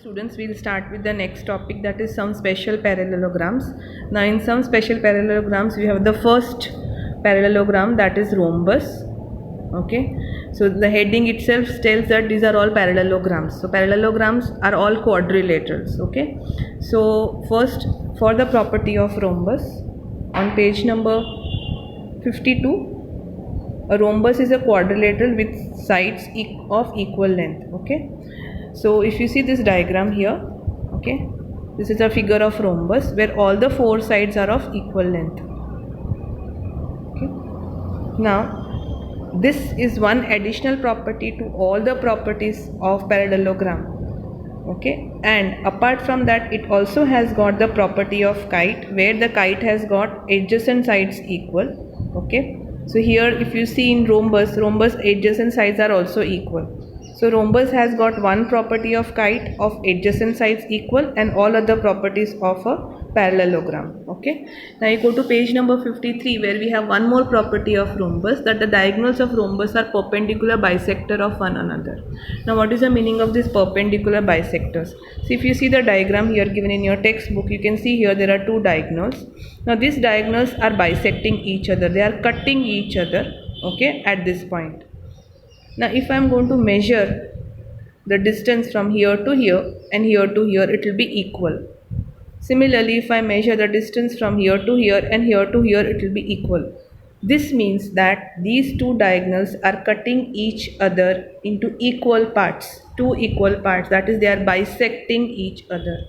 Students, will start with the next topic, that is some special parallelograms. Now in some special parallelograms we have the first parallelogram, that is rhombus. Okay, so the heading itself tells that these are all parallelograms. So parallelograms are all quadrilaterals. Okay, so first, for the property of rhombus, on page number 52, a rhombus is a quadrilateral with sides of equal length. Okay, so if you see this diagram here, okay, this is a figure of rhombus where all the four sides are of equal length. Okay, now this is one additional property to all the properties of parallelogram. Okay, and apart from that, it also has got the property of kite, where the kite has got adjacent sides equal. Okay, so here if you see in rhombus adjacent sides are also equal. So rhombus has got one property of kite of adjacent sides equal and all other properties of a parallelogram. Okay, now you go to page number 53, where we have one more property of rhombus, that the diagonals of rhombus are perpendicular bisector of one another. Now what is the meaning of these perpendicular bisectors? So if you see the diagram here given in your textbook, you can see here there are two diagonals. Now these diagonals are bisecting each other, they are cutting each other, okay, at this point. Now if I am going to measure the distance from here to here and here to here, it will be equal. Similarly, if I measure the distance from here to here and here to here, it will be equal. This means that these two diagonals are cutting each other into equal parts, two equal parts, that is, they are bisecting each other.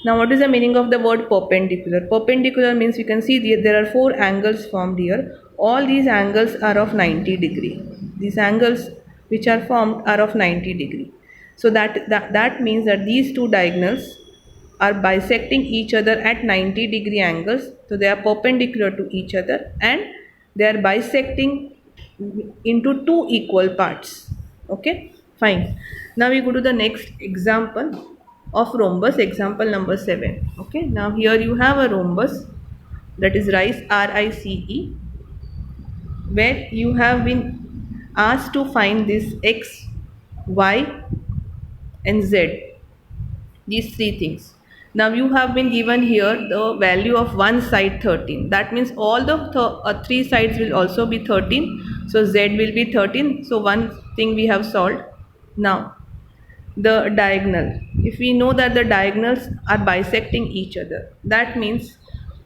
Now what is the meaning of the word perpendicular? Perpendicular means you can see there are four angles formed here. All these angles are of 90 degree. These angles which are formed are of 90 degree. So that means that these two diagonals are bisecting each other at 90 degree angles. So they are perpendicular to each other and they are bisecting into two equal parts. Okay, fine. Now we go to the next example of rhombus, example number 7. Okay, now here you have a rhombus, that is RICE, where you have been asked to find this x, y and z, these three things. Now you have been given here the value of one side 13. That means all the three sides will also be 13. So z will be 13. So one thing we have solved. Now the diagonal. If we know that the diagonals are bisecting each other, that means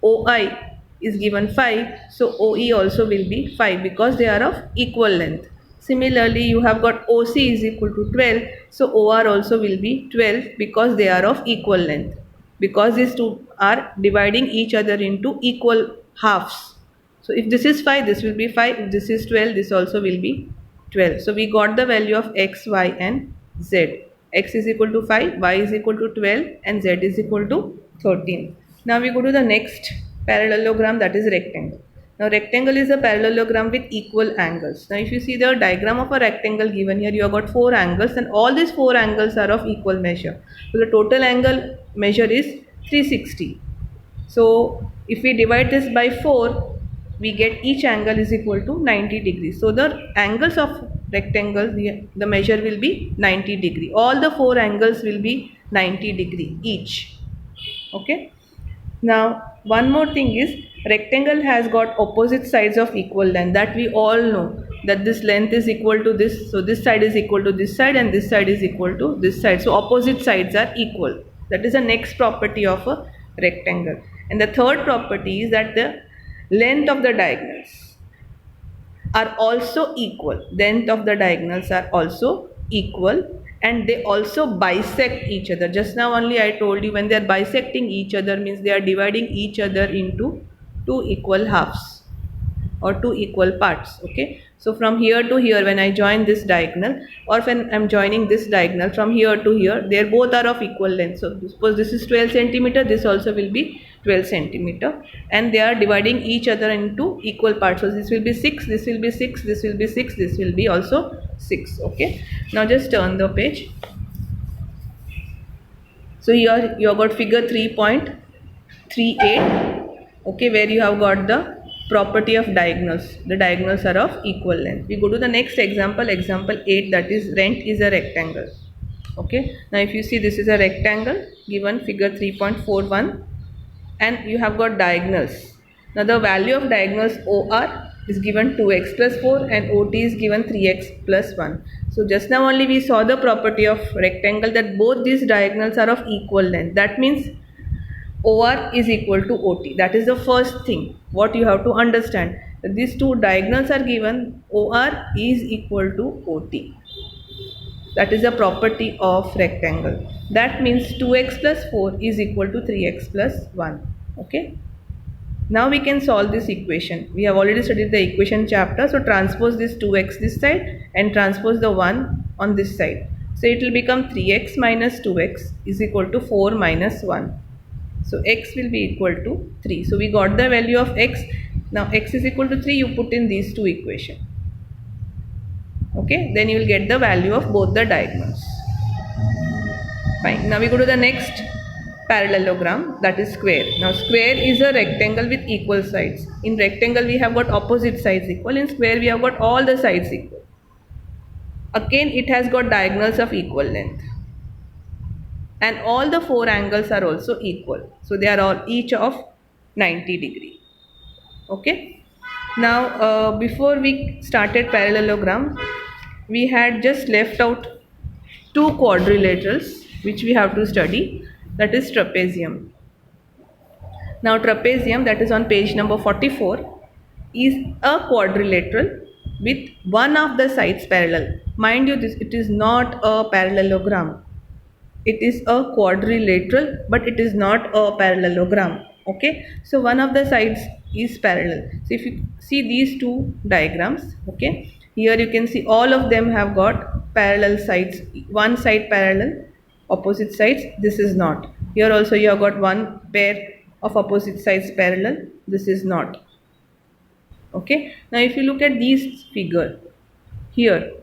OI is given 5. So OE also will be 5 because they are of equal length. Similarly, you have got OC is equal to 12. So OR also will be 12 because they are of equal length. Because these two are dividing each other into equal halves. So if this is 5, this will be 5. If this is 12, this also will be 12. So we got the value of x, y and z. X is equal to 5, y is equal to 12 and z is equal to 13. Now we go to the next parallelogram, that is rectangle. Now rectangle is a parallelogram with equal angles. Now if you see the diagram of a rectangle given here, you have got four angles and all these four angles are of equal measure. So the total angle measure is 360. So if we divide this by 4, we get each angle is equal to 90 degrees. So the angles of rectangle, the measure will be 90 degree. All the four angles will be 90 degree each. Okay. Now one more thing is, rectangle has got opposite sides of equal length, that we all know that this length is equal to this. So this side is equal to this side and this side is equal to this side. So opposite sides are equal. That is the next property of a rectangle. And the third property is that the length of the diagonals are also equal. Length of the diagonals are also equal and they also bisect each other. Just now only I told you, when they are bisecting each other means they are dividing each other into two equal halves or two equal parts. Okay, so from here to here, when I join this diagonal, or when I am joining this diagonal from here to here, they both are of equal length. So suppose this is 12 centimeter, this also will be 12 centimeter, and they are dividing each other into equal parts. So this will be 6, this will be 6, this will be 6, this will be also 6. Okay, now just turn the page. So here you have got figure 3.38. Okay, where you have got the property of diagonals. The diagonals are of equal length. We go to the next example, example 8, that is rent is a rectangle. Okay, now if you see, this is a rectangle given figure 3.41, and you have got diagonals. Now the value of diagonals OR is given 2x plus 4 and OT is given 3x plus 1. So just now only we saw the property of rectangle that both these diagonals are of equal length. That means OR is equal to OT. That is the first thing what you have to understand. That these two diagonals are given, OR is equal to OT. That is a property of rectangle. That means 2x plus 4 is equal to 3x plus 1. Okay. Now we can solve this equation. We have already studied the equation chapter. So transpose this 2x this side and transpose the 1 on this side. So it will become 3x minus 2x is equal to 4 minus 1. So x will be equal to 3. So we got the value of x. Now x is equal to 3. You put in these two equations. Okay, then you will get the value of both the diagonals. Fine. Now we go to the next parallelogram, that is square. Now square is a rectangle with equal sides. In rectangle we have got opposite sides equal. In square we have got all the sides equal. Again it has got diagonals of equal length. And all the four angles are also equal. So they are all each of 90 degree. Okay. Now before we started parallelogram, we had just left out two quadrilaterals which we have to study, that is trapezium. Now trapezium, that is on page number 44, is a quadrilateral with one of the sides parallel. Mind you, this it is not a parallelogram. It is a quadrilateral, but it is not a parallelogram. Okay, so one of the sides is parallel. So if you see these two diagrams, okay, here you can see all of them have got parallel sides. One side parallel, opposite sides. This is not. Here also you have got one pair of opposite sides parallel. This is not. Okay, now if you look at these figure here,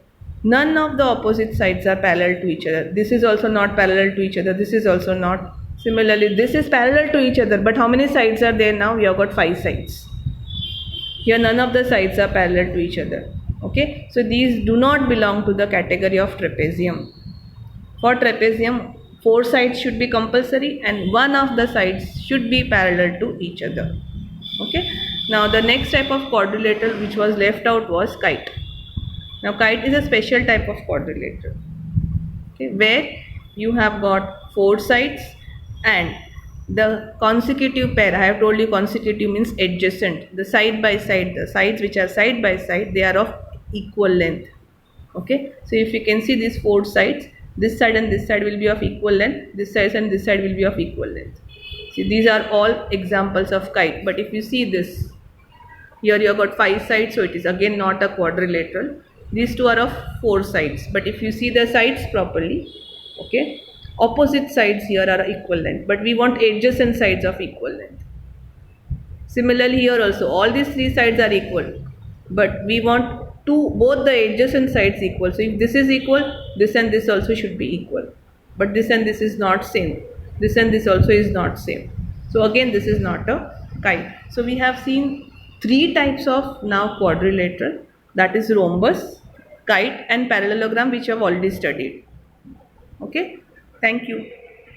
none of the opposite sides are parallel to each other. This is also not parallel to each other. This is also not. Similarly, this is parallel to each other. But how many sides are there now? We have got 5 sides. Here none of the sides are parallel to each other. Okay. So these do not belong to the category of trapezium. For trapezium, 4 sides should be compulsory and one of the sides should be parallel to each other. Okay. Now the next type of quadrilateral which was left out was kite. Now kite is a special type of quadrilateral, okay, where you have got 4 sides and the consecutive pair. I have told you consecutive means adjacent. The side by side, the sides which are side by side, they are of equal length. Okay, so if you can see these 4 sides, this side and this side will be of equal length. This side and this side will be of equal length. See, these are all examples of kite. But if you see this, here you have got 5 sides, so it is again not a quadrilateral. These two are of 4 sides, but if you see the sides properly, okay, opposite sides here are equal length, but we want adjacent sides of equal length. Similarly here also all these 3 sides are equal, but we want both the adjacent sides equal. So if this is equal, this and this also should be equal, but this and this is not same. This and this also is not same. So again this is not a kite. So we have seen 3 types of now quadrilateral, that is rhombus, kite and parallelogram, which I have already studied. Okay, thank you.